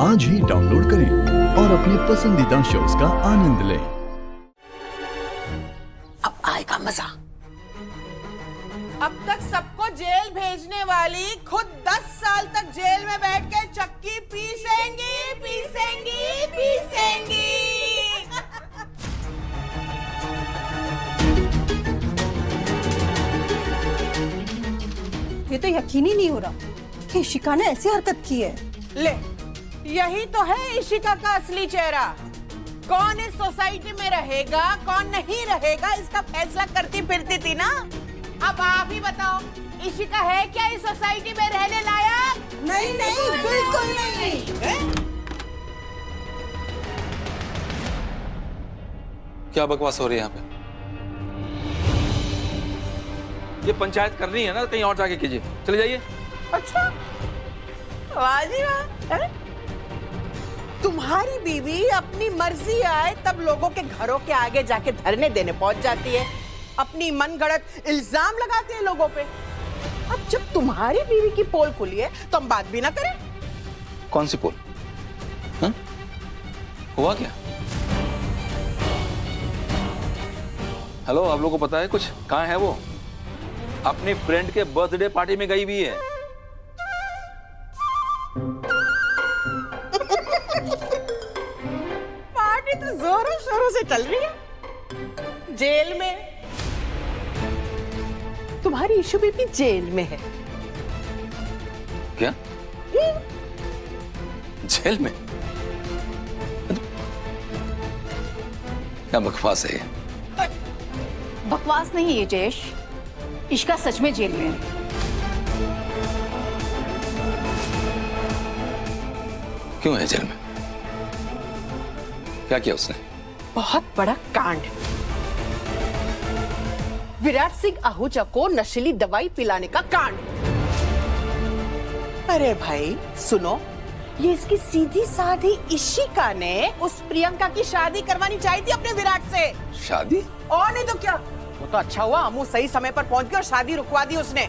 आज ही डाउनलोड करें और अपने पसंदीदा शोज का आनंद लें। अब आएगा मजा। अब तक सबको जेल भेजने वाली खुद 10 साल तक जेल में बैठ के चक्की पीसेंगी पीसेंगी पीसेंगी। ये तो यकीन ही नहीं हो रहा कि इशिका ने ऐसी हरकत की है। ले, यही तो है इशिका का असली चेहरा। कौन इस सोसाइटी में रहेगा कौन नहीं रहेगा इसका फैसला करती फिरती थी ना। अब आप ही बताओ, इशिका है क्या इस सोसाइटी में रहने लायक? नहीं नहीं, बिल्कुल नहीं। क्या बकवास हो रही है यहाँ पे? ये पंचायत करनी है ना, कहीं और जाके कीजिए। चले जाइए। अच्छा, वाह जी वाह। तुम्हारी बीवी अपनी मर्जी आए तब लोगों के घरों के आगे जाके धरने देने पहुंच जाती है, अपनी मनगढ़ंत इल्जाम लगाती है लोगों पे। अब जब तुम्हारी बीवी की पोल खुली है तो हम बात भी ना करें? कौन सी पोल? हाँ? हुआ क्या? हेलो, आप लोगों को पता है कुछ? कहाँ है वो? अपनी फ्रेंड के बर्थडे पार्टी में गई हुई है। पार्टी तो जोरों शोरों से चल रही है जेल में। तुम्हारी इशू बीबी जेल में है। क्या? जेल में? क्या बकवास है ये? बकवास नहीं है जयेश, इशिका सच में जेल में है। क्यों है जेल में? क्या किया उसने? बहुत बड़ा कांड। विराट सिंह आहूजा को नशीली दवाई पिलाने का कांड। अरे भाई सुनो, ये इसकी सीधी साधी इशिका ने उस प्रियंका की शादी करवानी चाहिए थी अपने विराट से। शादी? और नहीं तो क्या। वो तो अच्छा हुआ अमू सही समय पर पहुंच गई और शादी रुकवा दी उसने,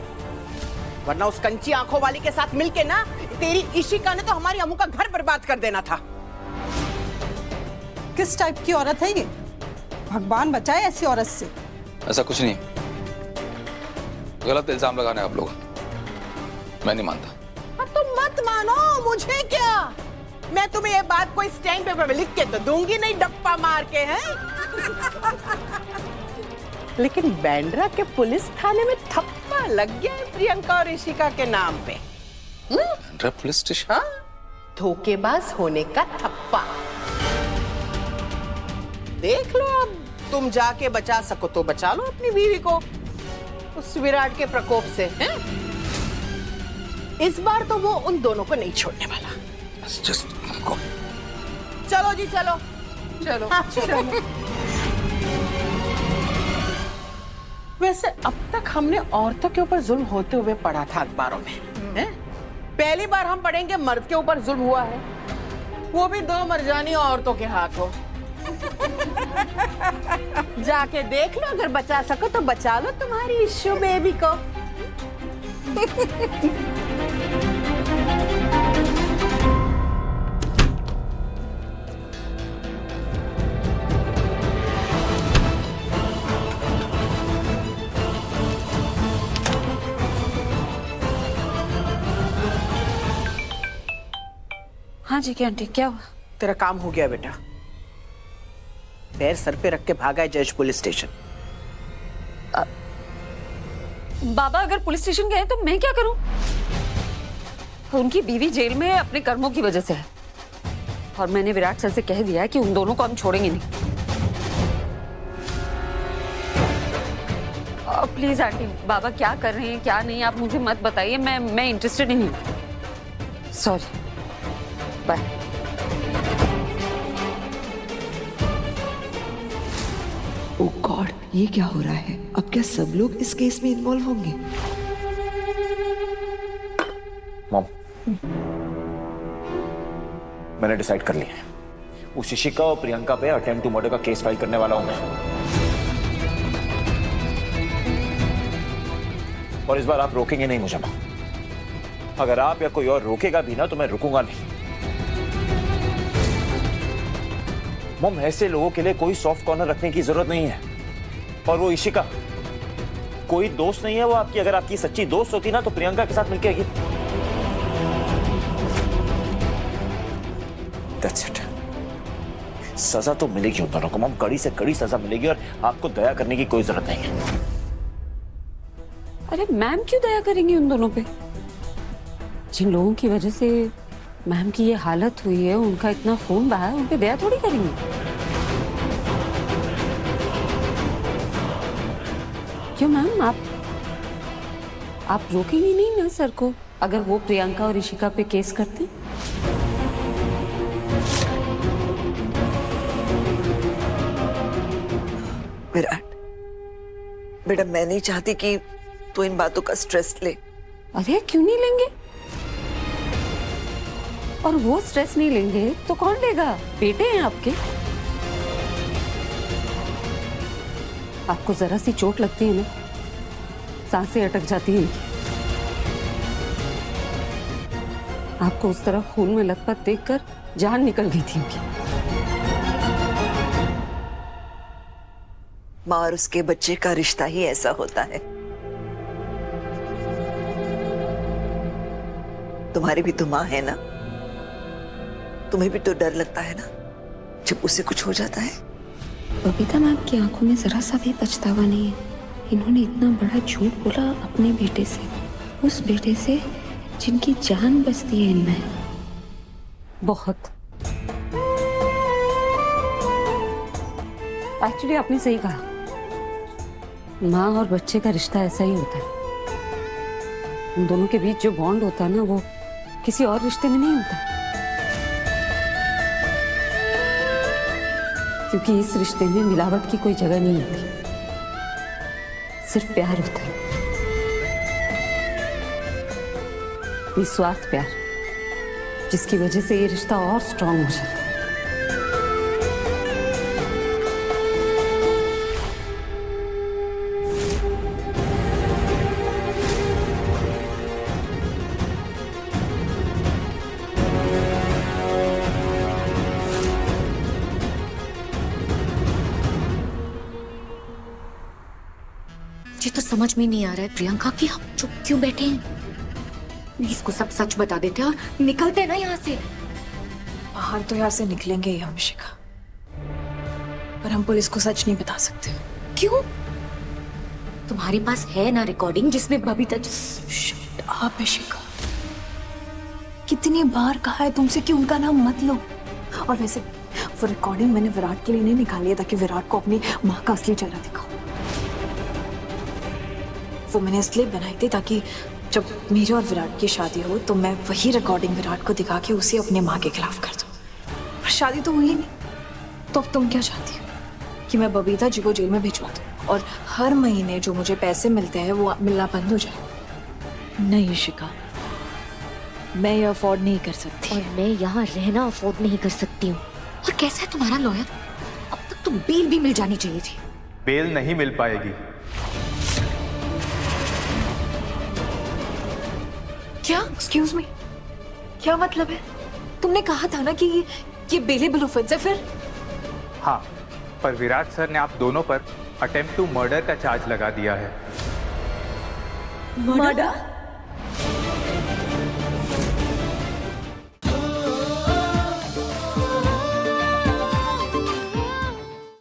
वरना उस कंची आंखों वाली के साथ मिलके ना तेरी इशिका ने तो हमारी अमू का घर बर्बाद कर देना था। किस टाइप की औरत है ये? भगवान बचाए ऐसी औरत से। ऐसा कुछ नहीं, गलत इल्जाम लगाने आप लोग। मैं नहीं मानता। अब तुम मत मानो, मुझे क्या, मैं तुम्हें ये बात कोई स्टैम्प पेपर में लिख के तो दूंगी नहीं, डप्पा मार के। हैं लेकिन बैंड्रा के पुलिस थाने में थप्पा लग गया है प्रियंका और इशिका के नाम पे। Bandra police station? हाँ, धोखेबाज होने का थप्पा। देख लो, अब तुम जाके बचा सको तो बचा लो अपनी बीवी को उस विराट के प्रकोप से। हैं? इस बार तो वो उन दोनों को नहीं छोड़ने वाला। Just go. चलो जी चलो चलो, हाँ, चलो। वैसे अब तक हमने औरतों के ऊपर जुल्म होते हुए पढ़ा था अखबारों में, हैं? पहली बार हम पढ़ेंगे मर्द के ऊपर जुल्म हुआ है, वो भी 2 मर्जानी औरतों के हाथों। जाके देख लो, अगर बचा सको तो बचा लो तुम्हारी इशू बेबी को। हाँ जी क्या आंटी, क्या हुआ? तेरा काम हो गया बेटा। पैर सर पे रख के भागा है जज पुलिस स्टेशन। बाबा अगर पुलिस स्टेशन गए तो मैं क्या करूं? उनकी बीवी जेल में अपने कर्मों की वजह से है, और मैंने विराट सर से कह दिया है कि उन दोनों को हम छोड़ेंगे नहीं। प्लीज आंटी, बाबा क्या कर रहे हैं क्या नहीं आप मुझे मत बताइए, मैं इंटरेस्टेड ही नहीं। Sorry, bye. ओह गॉड, ये क्या हो रहा है? अब क्या सब लोग इस केस में इन्वॉल्व होंगे? मॉम, मैंने डिसाइड कर लिया है, उस इशिका और प्रियंका पे अटेम्प्ट टू मर्डर का केस फाइल करने वाला हूं मैं। और इस बार आप रोकेंगे नहीं मुझे मां। अगर आप या कोई और रोकेगा भी ना तो मैं रुकूंगा नहीं। मॉम, ऐसे लोगों के लिए कोई सॉफ्ट कॉर्नर रखने की जरूरत नहीं है। और वो इशिका कोई दोस्त नहीं है वो आपकी। अगर आपकी सच्ची दोस्त होती ना तो प्रियंका के साथ मिलकर ये That's it. सजा तो मिलेगी उन दोनों को मॉम, कड़ी से कड़ी सजा मिलेगी और आपको दया करने की कोई जरूरत नहीं है। अरे मैम क्यों दया करेंगी उन दोनों पे? जिन लोगों की वजह से मैम की ये हालत हुई है, उनका इतना खून बहा है, उन पे दया थोड़ी करेंगी। क्यों मैम, आप रोकेंगी नहीं ना सर को अगर वो प्रियंका और ऋषिका पे केस करते? विराट बेटा, मैं नहीं चाहती कि तू इन बातों का स्ट्रेस ले। अरे क्यों नहीं लेंगे? और वो स्ट्रेस नहीं लेंगे तो कौन लेगा? बेटे हैं आपके। आपको जरा सी चोट लगती है ना, सांसें अटक जाती हैं इनकी। आपको उस तरह खून में लथपथ देखकर जान निकल गई थी इनकी। माँ और उसके बच्चे का रिश्ता ही ऐसा होता है। तुम्हारी भी तो माँ है ना, तुम्हें भी तो डर लगता है ना जब उसे कुछ हो जाता है। बबीता मैम की आंखों में जरा सा भी पछतावा नहीं है। इन्होंने इतना बड़ा झूठ बोला अपने बेटे से, उस बेटे से जिनकी जान बसती है इनमें। बहुत। एक्चुअली आपने सही कहा, माँ और बच्चे का रिश्ता ऐसा ही होता है। उन दोनों के बीच जो बॉन्ड होता है ना, वो किसी और रिश्ते में नहीं होता, क्योंकि इस रिश्ते में मिलावट की कोई जगह नहीं होती, सिर्फ प्यार होता है, निस्वार्थ प्यार, जिसकी वजह से ये रिश्ता और स्ट्रांग हो जाता है। मुझे तो समझ में नहीं आ रहा है प्रियंका कि हम चुप क्यों बैठे हैं। प्लीज को सब सच बता देते और निकलते ना यहाँ से। बाहर तो यहाँ से निकलेंगे ही हम इशिका, पर हम पुलिस को सच नहीं बता सकते। क्यों? तुम्हारे पास है ना रिकॉर्डिंग जिसमें बबीता। शट अप इशिका, कितनी बार कहा है तुमसे कि उनका नाम मत लो। और वैसे वो रिकॉर्डिंग मैंने विराट के लिए नहीं निकाली है ताकि विराट को अपनी माँ का असली चेहरा दिखाओ। वो मैंने इसलिए बनाई थी ताकि जब मेरे और विराट की शादी हो तो मैं वही रिकॉर्डिंग विराट को दिखा के उसे अपने माँ के खिलाफ कर दूं। पर शादी तो हुई नहीं, तो अब तुम क्या चाहती हो कि मैं बबीता जी को जेल में भिजवा दूं और हर महीने जो मुझे पैसे मिलते हैं वो मिलना बंद हो जाए? नहीं इशिका, मैं ये अफोर्ड नहीं कर सकती। और मैं यहाँ रहना अफोर्ड नहीं कर सकती हूँ। और कैसा है तुम्हारा लॉयर? अब तक तो बेल भी मिल जानी चाहिए थी। बेल नहीं मिल पाएगी। क्या? एक्सक्यूज मी, क्या मतलब है? तुमने कहा था ना कि ये बेलेबल ऑफेंस है। फिर हाँ, पर विराट सर ने आप दोनों पर अटेम्प्ट टू मर्डर का चार्ज लगा दिया है। मर्डर?